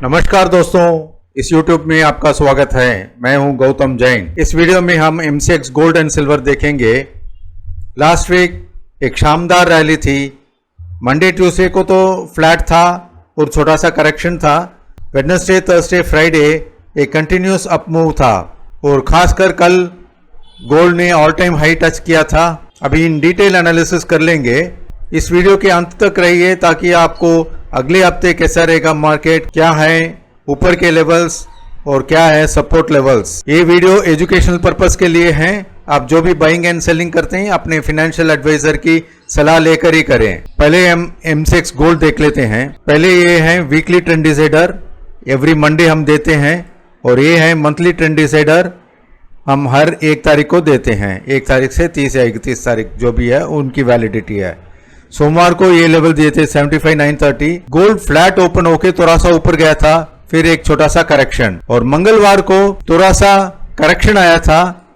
नमस्कार दोस्तों, इस YouTube में आपका स्वागत है। मैं हूं गौतम जैन। इस वीडियो में हम MCX गोल्ड एंड सिल्वर देखेंगे। लास्ट वीक एक शानदार रैली थी। मंडे ट्यूसडे को तो फ्लैट था और छोटा सा करेक्शन था। वेडनेसडे थर्सडे फ्राइडे एक कंटिन्यूस अप मूव था और खासकर कल गोल्ड ने ऑल टाइम हाई टच किया था। अभी इन डिटेल एनालिसिस कर लेंगे। इस वीडियो के अंत तक रहिए ताकि आपको अगले हफ्ते कैसा रहेगा मार्केट, क्या है ऊपर के लेवल्स और क्या है सपोर्ट लेवल्स। ये वीडियो एजुकेशनल पर्पस के लिए है। आप जो भी बाइंग एंड सेलिंग करते हैं अपने फाइनेंशियल एडवाइजर की सलाह लेकर ही करें। पहले हम MCX गोल्ड देख लेते हैं। पहले ये है weekly trend decider, every Monday हम देते हैं, और ये है मंथली ट्रेंड डिसाइडर, हम हर 1 तारीख को देते हैं। 1 तारीख से 30 या 31 तारीख जो भी है उनकी वैलिडिटी है। सोमवार को ये लेवल दिए थे 75,930। गोल्ड फ्लैट ओपन होके थोड़ा सा ऊपर गया था, फिर एक छोटा सा करेक्शन, और मंगलवार को थोड़ा सा करेक्शन आया था,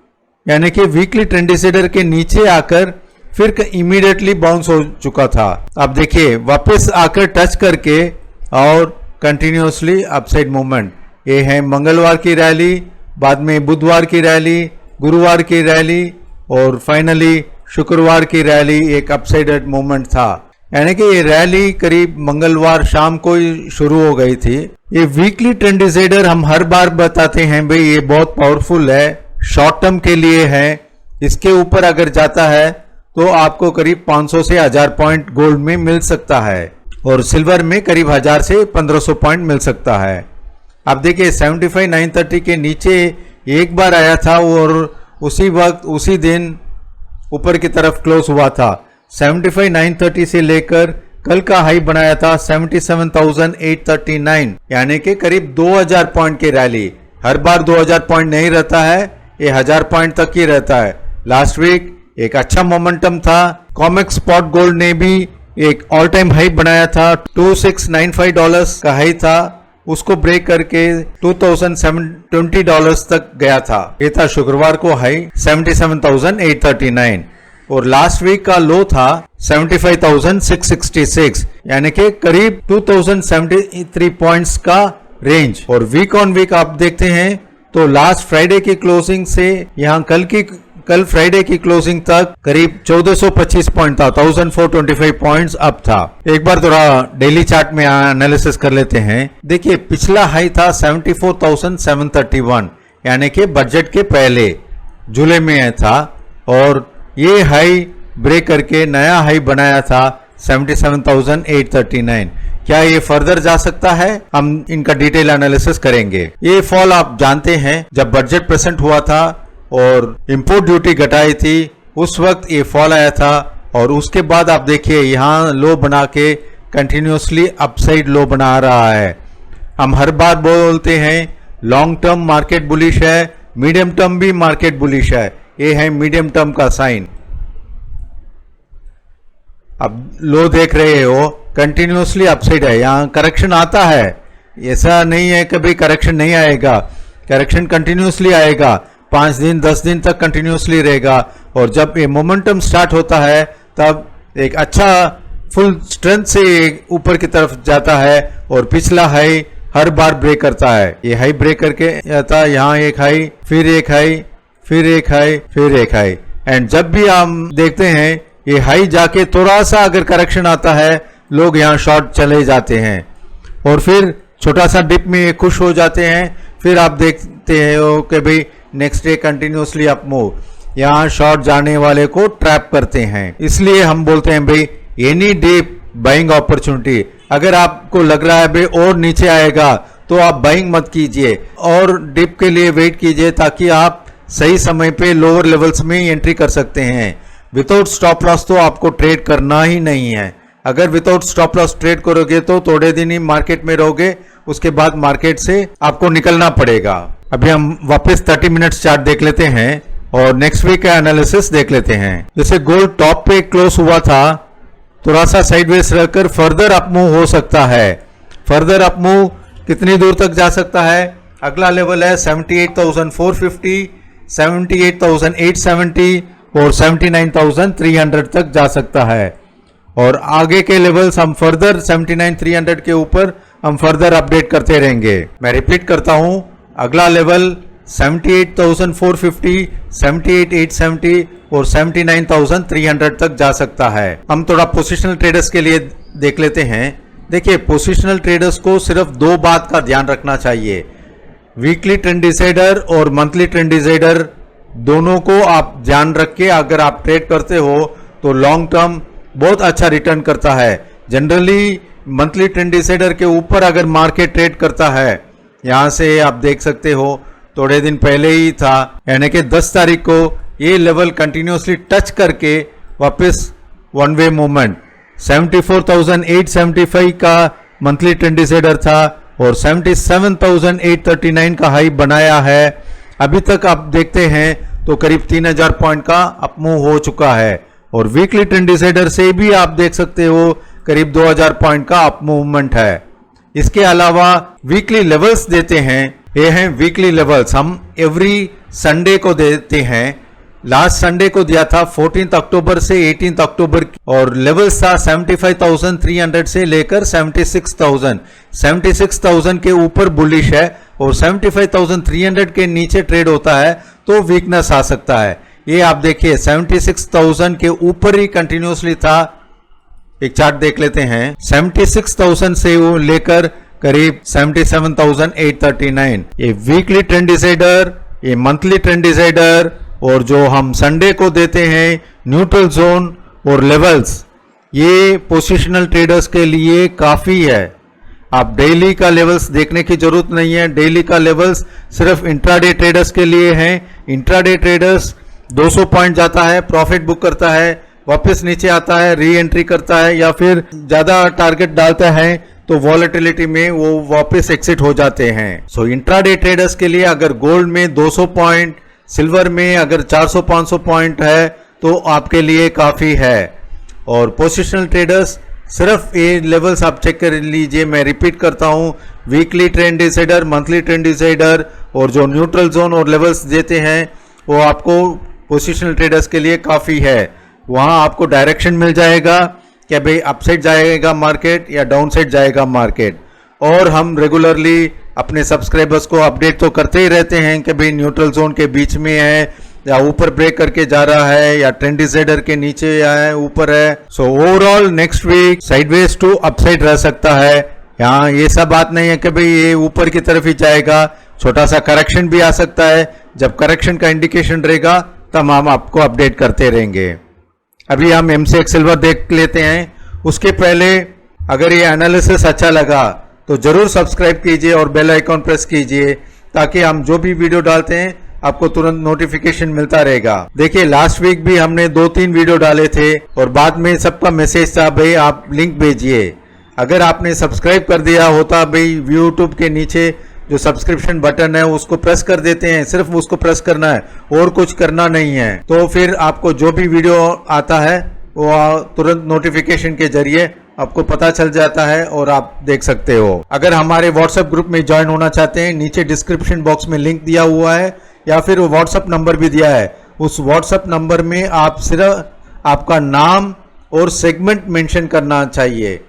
यानी कि वीकली ट्रेंड डिसाइडर के नीचे आकर फिर इमीडिएटली बाउंस हो चुका था। अब देखिए वापस आकर टच करके और कंटिन्यूसली अपसाइड मूवमेंट। ये है मंगलवार की रैली, बाद में बुधवार की रैली, गुरुवार की रैली और फाइनली शुक्रवार की रैली एक अपसाइडेड मूवमेंट था। यानी कि ये रैली करीब मंगलवार शाम को ही शुरू हो गई थी। ये वीकली ट्रेंड डिसाइडर हम हर बार बताते हैं भाई ये बहुत पावरफुल है, शॉर्ट टर्म के लिए है। इसके ऊपर अगर जाता है तो आपको करीब 500 से 1000 पॉइंट गोल्ड में मिल सकता है और सिल्वर में करीब 1000 से 1500 पॉइंट मिल सकता है। अब देखिए 75,930 के नीचे एक बार आया था और उसी वक्त उसी दिन ऊपर की तरफ क्लोज हुआ था। 75,930 से लेकर कल का हाई बनाया था 77,839, यानी कि करीब 2000 पॉइंट की रैली। हर बार 2000 पॉइंट नहीं रहता है, ये 1000 पॉइंट तक ही रहता है। लास्ट वीक एक अच्छा मोमेंटम था। कॉमेक्स स्पॉट गोल्ड ने भी एक ऑल टाइम हाई बनाया था, $2695 का हाई था, उसको ब्रेक करके $2,720 तक गया था। ये था शुक्रवार को हाई 77,839 और लास्ट वीक का लो था 75,666, यानी कि करीब 2073 पॉइंट्स का रेंज। और वीक ऑन वीक आप देखते हैं तो लास्ट फ्राइडे की क्लोजिंग से यहाँ कल फ्राइडे की क्लोजिंग तक करीब 1425 पॉइंट था, 1425 पॉइंट्स अप था। एक बार थोड़ा डेली चार्ट में एनालिसिस कर लेते हैं। देखिए पिछला हाई था 74,731, यानी कि बजट के पहले जुलाई में था, और ये हाई ब्रेक करके नया हाई बनाया था 77,839। क्या ये फर्दर जा सकता है? हम इनका डिटेल एनालिसिस करेंगे। ये फॉल आप जानते हैं जब बजट प्रेजेंट हुआ था और इंपोर्ट ड्यूटी घटाई थी, उस वक्त ये फॉल आया था। और उसके बाद आप देखिए यहाँ लो बना के कंटिन्यूसली अपसाइड लो बना रहा है। हम हर बार बोलते हैं लॉन्ग टर्म मार्केट बुलिश है, मीडियम टर्म भी मार्केट बुलिश है। ये है मीडियम टर्म का साइन। अब लो देख रहे हो कंटिन्यूसली अपसाइड है। यहाँ करेक्शन आता है, ऐसा नहीं है कभी करेक्शन नहीं आएगा, करेक्शन कंटिन्यूसली आएगा। 5 दिन 10 दिन तक कंटिन्यूसली रहेगा, और जब ये मोमेंटम स्टार्ट होता है तब एक अच्छा फुल स्ट्रेंथ से ऊपर की तरफ जाता है और पिछला हाई हर बार ब्रेक करता है। ये हाई ब्रेक करके जाता है, यहाँ एक हाई, फिर एक हाई, फिर एक हाई, फिर एक हाई। एंड जब भी हम देखते हैं ये हाई जाके थोड़ा सा अगर करेक्शन आता है, लोग यहाँ शॉर्ट चले जाते हैं और फिर छोटा सा डिप में खुश हो जाते हैं। फिर आप देखते हैं कि भाई next day continuously up move, यहाँ शॉर्ट जाने वाले को ट्रैप करते हैं। इसलिए हम बोलते हैं भाई एनी डिप बाइंग अपॉर्चुनिटी। अगर आपको लग रहा है भाई और नीचे आएगा तो आप बाइंग मत कीजिए और डिप के लिए वेट कीजिए, ताकि आप सही समय पे लोअर लेवल्स में एंट्री कर सकते हैं। विदाउट स्टॉप लॉस तो आपको ट्रेड करना ही नहीं है। अगर विदाउट स्टॉप लॉस ट्रेड करोगे तो थोड़े दिन ही मार्केट में रहोगे, उसके बाद मार्केट से आपको निकलना पड़ेगा। अभी हम वापस 30 मिनट्स चार्ट देख लेते हैं और नेक्स्ट वीक का एनालिसिस देख लेते हैं। जैसे गोल्ड टॉप पे क्लोज हुआ था, थोड़ा सा साइडवेज रहकर फर्दर अप मूव हो सकता है। फर्दर अप मूव कितनी दूर तक जा सकता है? अगला लेवल है 78,450, 78,870 और 79,300 तक जा सकता है। और आगे के लेवल्स हम फर्दर 79,300 के ऊपर हम फर्दर अपडेट करते रहेंगे। मैं रिपीट करता हूं, अगला लेवल 78,450, 78,870 और 79,300 तक जा सकता है। हम थोड़ा पोजिशनल ट्रेडर्स के लिए देख लेते हैं। देखिए, पोजिशनल ट्रेडर्स को सिर्फ दो बात का ध्यान रखना चाहिए, वीकली ट्रेंड डिसाइडर और मंथली ट्रेंड डिसाइडर दोनों को आप ध्यान रख के अगर आप ट्रेड करते हो तो लॉन्ग टर्म बहुत अच्छा रिटर्न करता है। जनरली मंथली ट्रेंड डिसाइडर के ऊपर अगर मार्केट ट्रेड करता है, यहाँ से आप देख सकते हो थोड़े दिन पहले ही था, यानी कि 10 तारीख को ये लेवल कंटिन्यूसली टच करके वापस वन वे मूवमेंट 74,875 का मंथली ट्रेंड डिसाइडर था और 77,839 का हाई बनाया है। अभी तक आप देखते हैं तो करीब 3,000 पॉइंट का अपमूव हो चुका है और वीकली ट्रेंड डिसाइडर से भी आप देख सकते हो करीब 2,000 पॉइंट का अप मूवमेंट है। इसके अलावा वीकली लेवल्स देते हैं, ये हैं वीकली लेवल्स, हम एवरी संडे को देते हैं। लास्ट संडे को दिया था 14 अक्टूबर से 18 अक्टूबर और लेवल्स था 75,300 से लेकर 76,000। 76,000 के ऊपर बुलिश है और 75,300 के नीचे ट्रेड होता है तो वीकनेस आ सकता है। ये आप देखिए 76,000 के ऊपर ही कंटिन्यूसली था। एक चार्ट देख लेते हैं, 76,000 से वो लेकर करीब 77,839। ये वीकली ट्रेंड डिसाइडर, ये मंथली ट्रेंड डिसाइडर और जो हम संडे को देते हैं न्यूट्रल जोन और लेवल्स, ये पोजिशनल ट्रेडर्स के लिए काफी है। आप डेली का लेवल्स देखने की जरूरत नहीं है। डेली का लेवल्स सिर्फ इंट्राडे ट्रेडर्स के लिए हैं। इंट्राडे ट्रेडर्स 200 पॉइंट जाता है, प्रॉफिट बुक करता है, वापस नीचे आता है, री एंट्री करता है या फिर ज्यादा टारगेट डालता है तो वॉलेटिलिटी में वो वापस एक्सिट हो जाते हैं। सो इंट्राडे ट्रेडर्स के लिए अगर गोल्ड में 200 पॉइंट, सिल्वर में अगर 400-500 पॉइंट है तो आपके लिए काफी है। और पोजिशनल ट्रेडर्स सिर्फ ये लेवल्स आप चेक कर लीजिए। मैं रिपीट करता हूं, weekly trend decider, monthly trend decider और जो न्यूट्रल जोन और लेवल्स देते हैं वो आपको पोजिशनल ट्रेडर्स के लिए काफी है। वहां आपको डायरेक्शन मिल जाएगा कि भाई अपसाइड जाएगा मार्केट या डाउन साइड जाएगा मार्केट। और हम रेगुलरली अपने सब्सक्राइबर्स को अपडेट तो करते ही रहते हैं कि भाई न्यूट्रल जोन के बीच में है या ऊपर ब्रेक करके जा रहा है या ट्रेंड डिसाइडर के नीचे या है ऊपर है। So overall next week sideways to upside रह सकता है। यहाँ ये सब बात नहीं है कि भाई ये ऊपर की तरफ ही जाएगा, छोटा सा करेक्शन भी आ सकता है। जब करेक्शन का इंडिकेशन रहेगा तब हम आपको अपडेट करते रहेंगे। अभी हम एमसीएक्स सिल्वर देख लेते हैं। उसके पहले अगर ये एनालिसिस अच्छा लगा तो जरूर सब्सक्राइब कीजिए और बेल आइकॉन प्रेस कीजिए ताकि हम जो भी वीडियो डालते हैं आपको तुरंत नोटिफिकेशन मिलता रहेगा। देखिए, लास्ट वीक भी हमने 2-3 वीडियो डाले थे और बाद में सबका मैसेज था भाई आप लिंक भेजिए। अगर आपने सब्सक्राइब कर दिया होता, भाई यूट्यूब के नीचे जो सब्सक्रिप्शन बटन है उसको प्रेस कर देते हैं, सिर्फ उसको प्रेस करना है और कुछ करना नहीं है, तो फिर आपको जो भी वीडियो आता है वो तुरंत नोटिफिकेशन के जरिए आपको पता चल जाता है और आप देख सकते हो। अगर हमारे व्हाट्सएप ग्रुप में ज्वाइन होना चाहते हैं, नीचे डिस्क्रिप्शन बॉक्स में लिंक दिया हुआ है या फिर व्हाट्सएप नंबर भी दिया है। उस व्हाट्सएप नंबर में आप सिर्फ आपका नाम और सेगमेंट मेंशन करना चाहिए,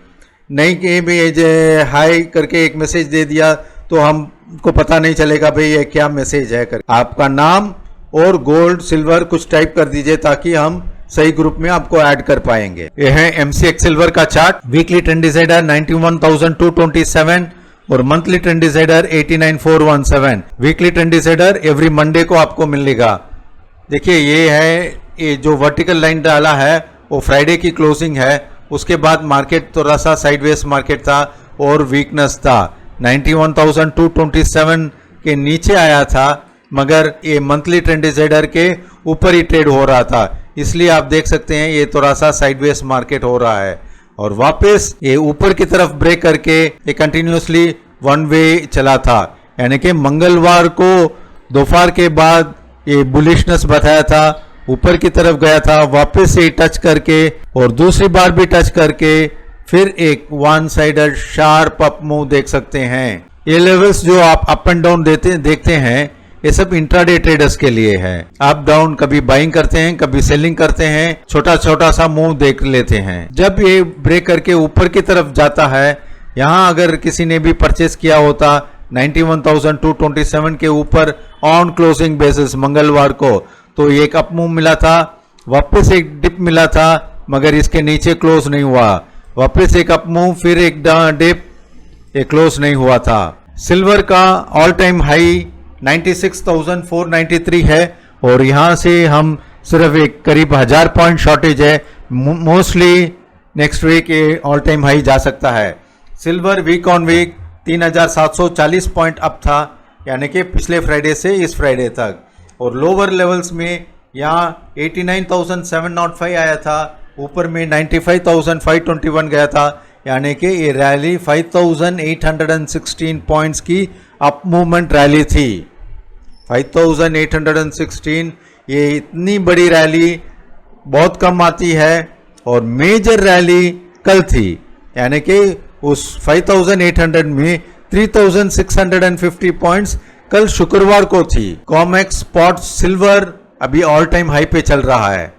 नहीं कि भाई हाई करके एक मैसेज दे दिया तो हमको पता नहीं चलेगा भाई ये क्या मैसेज है कर। आपका नाम और गोल्ड सिल्वर कुछ टाइप कर दीजिए ताकि हम सही ग्रुप में आपको ऐड कर पाएंगे। ये है एमसीएक्स सिल्वर का चार्ट। वीकली ट्रेंड डिसाइडर 91,227 और monthly trend decider 89,417। Weekly trend decider every Monday को आपको मिलेगा। देखिए, ये है, ये जो वर्टिकल लाइन डाला है वो फ्राइडे की क्लोजिंग है। उसके बाद मार्केट थोड़ा सा साइडवेज मार्केट था और वीकनेस था। 91,227 के नीचे आया था मगर ये मंथली ट्रेंड डिसाइडर के ऊपर ही ट्रेड हो रहा था, इसलिए आप देख सकते हैं ये थोड़ा सा साइडवेज मार्केट हो रहा है और वापस ये ऊपर की तरफ ब्रेक करके ये कंटिन्यूसली वन वे चला था। यानी कि मंगलवार को दोपहर के बाद ये बुलिशनेस बताया था, ऊपर की तरफ गया था, वापस ये टच करके और दूसरी बार भी टच करके फिर एक one sided sharp up move देख सकते हैं। ये लेवल्स जो आप अप एंड डाउन देखते हैं ये सब इंट्राडे ट्रेडर्स के लिए है। अप डाउन कभी बाइंग करते हैं, कभी सेलिंग करते हैं, छोटा छोटा सा मूव देख लेते हैं। जब ये ब्रेक करके ऊपर की तरफ जाता है यहाँ अगर किसी ने भी परचेस किया होता 91,227 के ऊपर ऑन क्लोजिंग बेसिस मंगलवार को, तो एक अप मूव मिला था, वापस एक डिप मिला था, मगर इसके नीचे क्लोज नहीं हुआ, वापस एक अप मूव, फिर एक डिप, ये क्लोज नहीं हुआ था। सिल्वर का ऑल टाइम हाई 96,493 है और यहाँ से हम सिर्फ एक करीब 1000 पॉइंट शॉर्टेज है, मोस्टली नेक्स्ट वीक ये ऑल टाइम हाई जा सकता है। Silver week on week 3740 point up था, यानी कि पिछले फ्राइडे से इस फ्राइडे तक, और लोअर लेवल्स में यहाँ 89,705 आया था, ऊपर में 95,521 गया था, यानी कि ये रैली 5,816 पॉइंट्स की अप मूवमेंट रैली थी। 5,816 ये इतनी बड़ी रैली बहुत कम आती है, और मेजर रैली कल थी, यानी कि उस 5,800 में 3,650 पॉइंट्स कल शुक्रवार को थी। कॉमेक्स स्पॉट सिल्वर अभी ऑल टाइम हाई पे चल रहा है,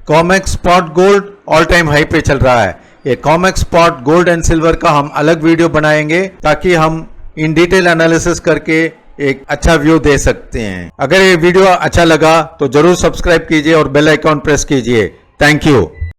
COMEX spot gold all time high पे चल रहा है। ये COMEX spot gold and silver का हम अलग वीडियो बनाएंगे ताकि हम इन डिटेल एनालिसिस करके एक अच्छा व्यू दे सकते हैं। अगर ये वीडियो अच्छा लगा तो जरूर सब्सक्राइब कीजिए और बेल आइकॉन प्रेस कीजिए। Thank you.